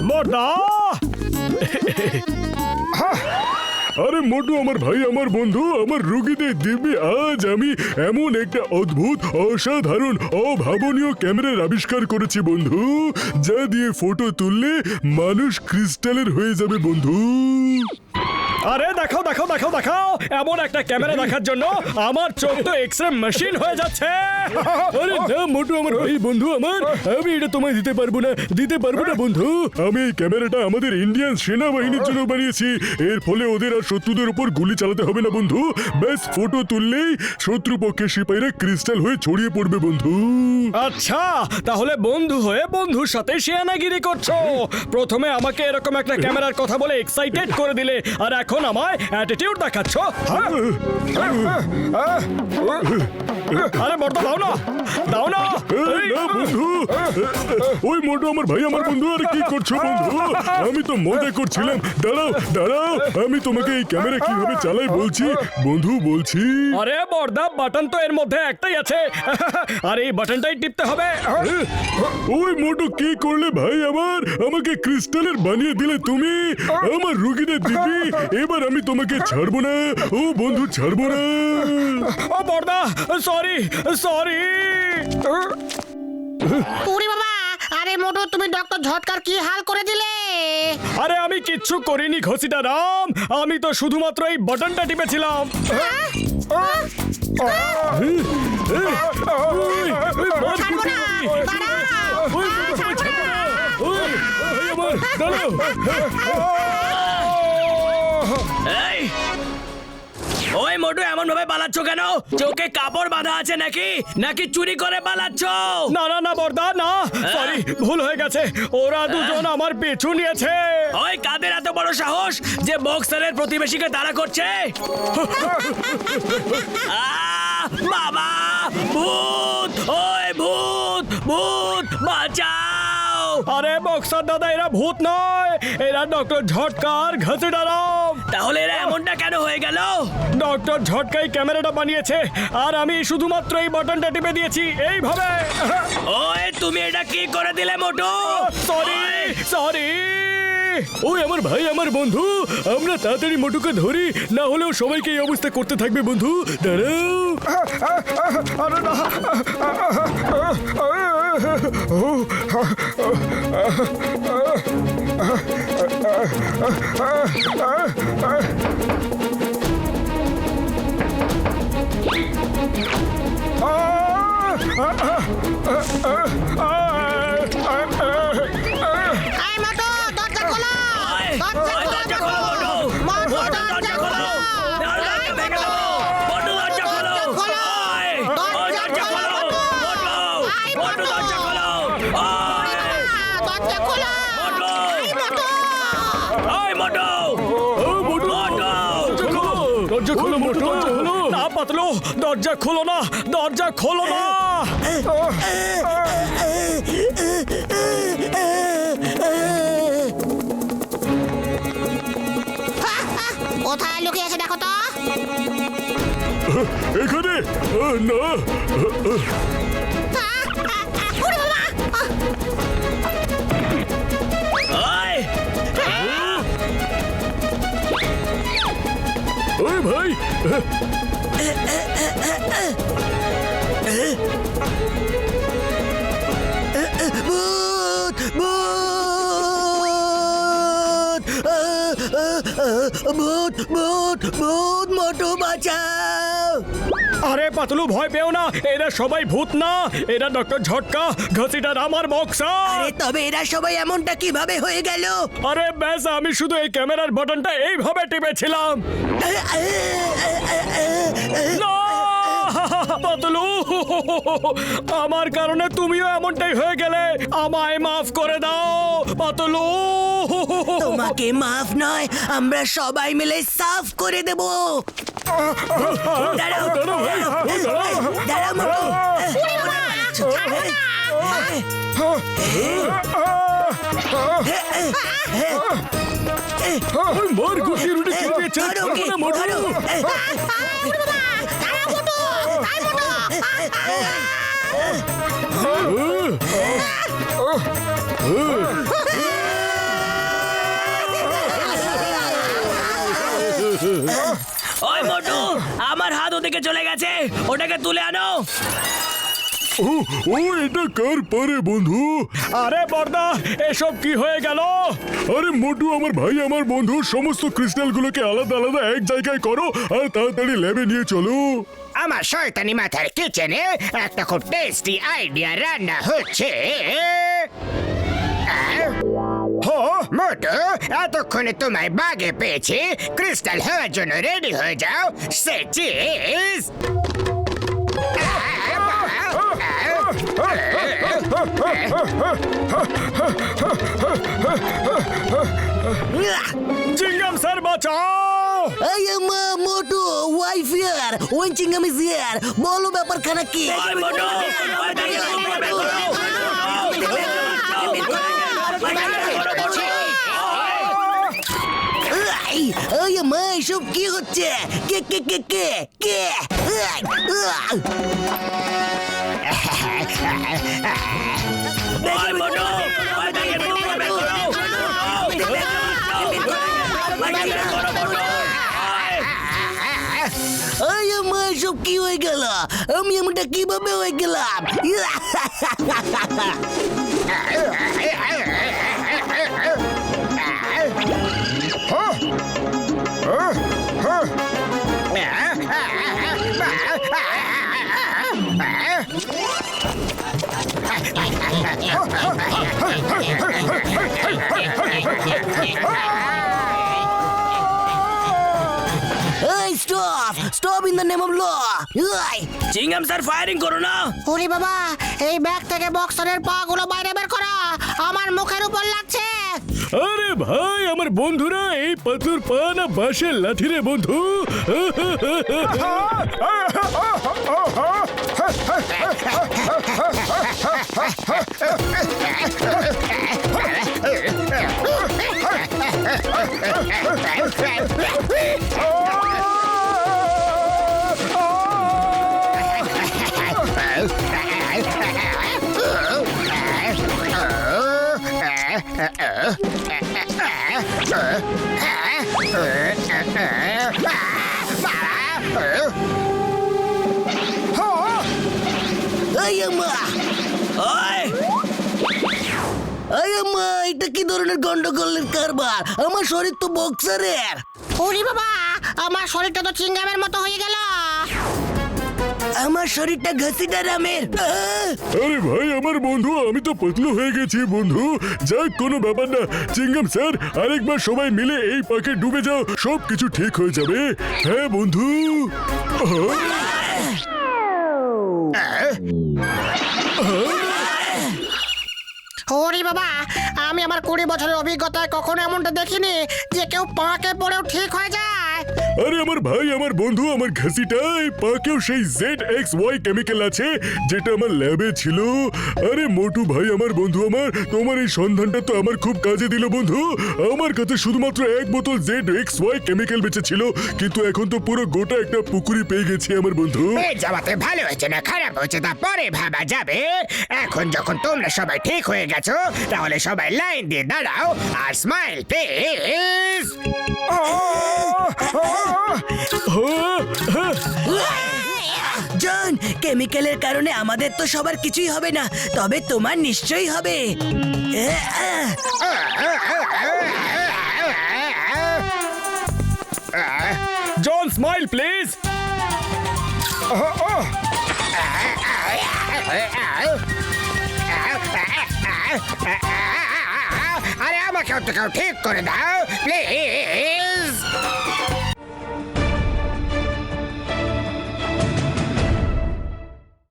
মোটা আরে মোটু আমার ভাই, আমার বন্ধু, আমার রোগীদের দিব্যি আজ আমি এমন একটা অদ্ভুত, অসাধারণ, অভাবনীয় ক্যামেরার আবিষ্কার করেছি বন্ধু, যা দিয়ে ফটো তুললে মানুষ ক্রিস্টালের হয়ে যাবে বন্ধু। আরে দেখাও দেখাও দেখাও দেখাও, এমন একটা ক্যামেরা দেখার জন্য আমার চোখ তো এক্সরে মেশিন হয়ে যাচ্ছে। আরে না মোটু আমার ভাই, বন্ধু আমার, আমি এটা তোমায় দিতে পারবো না বন্ধু। আমি এই ক্যামেরাটা আমাদের ইন্ডিয়ান সেনাবাহিনীর জন্য বানিয়েছি। এর ফলে ওদের আর শত্রুদের উপর গুলি চালাতে হবে না বন্ধু। ব্যাস ফটো তুললেই শত্রুপক্ষের সিপাহীরা ক্রিস্টাল হয়ে ছড়িয়ে পড়বে বন্ধু। আচ্ছা, তাহলে বন্ধু হয়ে বন্ধুর সাথে শিয়ানাগিরি করছো। প্রথমে আমাকে এরকম একটা ক্যামেরার কথা বলে এক্সাইটেড করে দিলে, আর এখন আমায় অ্যাটিটিউড দেখাচ্ছ। আরে বর্দা দাও না, দাও না। না বন্ধু, ওই মোটু আমার ভাই, আমার বন্ধু, আর কি করছো বন্ধু? আমি তো মজা করছিলাম। দাঁড়াও দাঁড়াও, আমি তোমাকে এই ক্যামেরা কিভাবে চালাই বলছি বন্ধু, বলছি। আরে বর্দা, বাটন তো এর মধ্যে একটাই আছে, আর এই বাটনটাই টিপতে হবে। ওই মোটু কি করলে ভাই আমার? আমাকে ক্রিস্টালের বানিয়ে দিলে তুমি, আমার রুগীদের দিবি। এবার আমি তোমাকে ছাড়বো না, ও বন্ধু, ছাড়বো না। ও বর্দা, সরি সরি। ওরে বাবা, আরে মোটু তুমি ডক্টর ঝটকার কি হাল করে দিলে? আরে আমি কিচ্ছু করিনি ঘসিটা রাম, আমি তো শুধুমাত্র এই বাটনটা টিপেছিলাম। ছাড়বো না, দাঁড়াও। এই ওই মোটু, এমন ভাবে পালাচ্ছ কেন? চোখে কাপড় বাঁধা আছে নাকি, নাকি চুরি করে পালাচ্ছ? না না না বর্দা, না, সরি, ভুল হয়ে গেছে। ওরা দুজন আমার পিছু নিয়েছে। ওই কাদের এত বড় সাহস যে বক্সারের প্রতিবেশীকে তাড়া করছে? বাবা, ভূত! ওই ভূত, ভূত বাঁচাও! আরে বক্সার দাদা, এরা ভূত নয়, এরা ডক্টর ঝটকার ঘসিটা রাম। তাহলে এরা এমনটা কেন হয়ে গেল? ডক্টর ঝটকাই ক্যামেরাটা বানিয়েছে, আর আমি শুধুমাত্র এই বাটনটা টিপে দিয়েছি এইভাবে। ওই তুমি এটা কি করে দিলে মোটু? Sorry sorry. ওই আমার ভাই, আমার বন্ধু, আমরা তাড়াতাড়ি মোটুকে ধরি, না হলেও সবাইকে এই অবস্থা করতে থাকবে বন্ধু। দাঁড়াও। আরে না। এই মোটু, দরজা খোলো, দরজা খোলো মোটু! মোটু, মোটু, দরজা খোলো! দরজা ভেঙে দেবো! মোটু, দরজা খোলো! ওই, ওই, দরজা খোলো! মোটু! মোটু, দরজা খোলো! ওই! দরজা খোলো। মোটু! এই মোটু, ওই মোটু! মোটু! দরজা খোলো মোটু, দরজা খোলো। না পাতলু, দরজা খোলো না, দরজা খোলো না। কোথায় লুকিয়ে আছে দেখো তো? এখানে না। ওরে বাবা, ওই! ওই ভাই, ভূত! ভূত! ভূত! ভূত! ভূত! মোটু বাঁচাও! আরে পাতলু, ভয় পেও না, এরা সবাই ভূত না, এরা ডক্টর ঝটকা, ঘসিটা রাম আর বক্সার। আরে তবে এরা সবাই এমনটা কিভাবে হয়ে গেল? আরে ব্যাস, আমি শুধু এই ক্যামেরার বাটনটা এইভাবে টিপেছিলাম। না! পাতলু, আমার কারণে তুমিও এমনটাই হয়ে গেলে, আমায় মাফ করে দাও পাতলু। তোমাকে মাফ নয়, আমরা সবাই মিলে সাফ করে দেব। দাঁড়াও, দাঁড়াও মোটু। মার ঘুষিয়ে রুটি খেয়ে দিয়েছে। ধরো ওকে, মোটু। ধরো। ওরে বাবা, দাঁড়াও মোটু, এই মোটু। ওই মোটু আমার হাত ওদিকে চলে গেছে, ওটাকে তুলে আনো। ও ও এটা কার পারে বন্ধু? আরে বর্দা, এসব কি হয়ে গেল? আরে মোটু আমার ভাই আমার বন্ধু, সমস্ত ক্রিস্টালগুলোকে আলাদা আলাদা এক জায়গায় করো আর তাড়াতাড়ি ল্যাবে নিয়ে চলো। আমার শয়তানি মাথার কিচেনে একটা খুব টেস্টি আইডিয়া রান্না হচ্ছে। মোটু, এতক্ষণে তোমায় বাগে পেয়েছি। ক্রিস্টাল হওয়ার জন্য রেডি হয়ে যাও। Say cheese. চিংগাম স্যার বাঁচাও! I am Moto, wife here, when Chingam is here. বলো ব্যাপারখানা কি? ওই মোটু, ওইটাকে তুলে বের করো। এই মা, এসব কি হচ্ছে? কে কে কে কে কে? ওই মোটু, ওইটাকে তুলে বের করো। এই মা, এসব কি হয়ে গেল? আমি এমনটা কিভাবে হয়ে গেলাম? এই stop stop in the name of law. Chingam sir firing করো না। ওরে বাবা, এই ব্যাগ থেকে বক্সারের পা গুলো বাইরে বের করো, আমার মুখের উপর লাগছে। আরে ভাই আমার বন্ধুরা, এই পাথর পা না বাঁশের লাঠি রে বন্ধু। এই মা, ওই এই মা, এটা কি ধরনের গন্ডগোলের কারবার? আমার শরীর তো বক্সারের। ওরে বাবা, আমার শরীরটা তো চিংগামের মতো হয়ে গেল। আমার শরীরটা ঘসিটারামের। আরে ভাই আমার বন্ধু, আমি তো পতলু হয়ে গেছি বন্ধু। যাক, কোনো ব্যাপার না। চিংগাম স্যার, আরেকবার সবাই মিলে এই পাকে ডুবে যাও, সব কিছু ঠিক হয়ে যাবে। হ্যাঁ বন্ধু। ওরে বাবা, আমি আমার 20 বছরের অভিজ্ঞতায় কখনো এমনটা দেখিনি যে কেউ পাকে পড়েও ঠিক হয়ে যায়। আরে আমার ভাই আমার বন্ধু, আমার ঘাসিটা এই পাকেও সেই ZXY কেমিক্যাল আছে যেটা আমার ল্যাবে ছিল। আরে মোটু ভাই আমার বন্ধু আমার, তোমার এই সন্ধানটা তো আমার খুব কাজে দিল বন্ধু। আমার কাছে শুধুমাত্র 1 বোতল ZXY কেমিক্যাল বেঁচে ছিল, কিন্তু এখন তো পুরো গোটা একটা পুকুরি পেয়ে গেছি আমার বন্ধু। এই যাওয়াতে ভালো হয়েছে না খারাপ হয়েছে তা পরে ভাবা যাবে। এখন যখন তোমরা সবাই ঠিক হয়ে গেছো, তাহলে সবাই লাইন দিয়ে দাঁড়াও আর স্মাইল প্লিজ। জন, কেমিক্যালের কারণে আমাদের তো সবার কিছুই হবে না, তবে তোমার নিশ্চয়ই হবে। জন, স্মাইল প্লিজ। আরে আমাকে ঠিক করে দাও প্লিজ।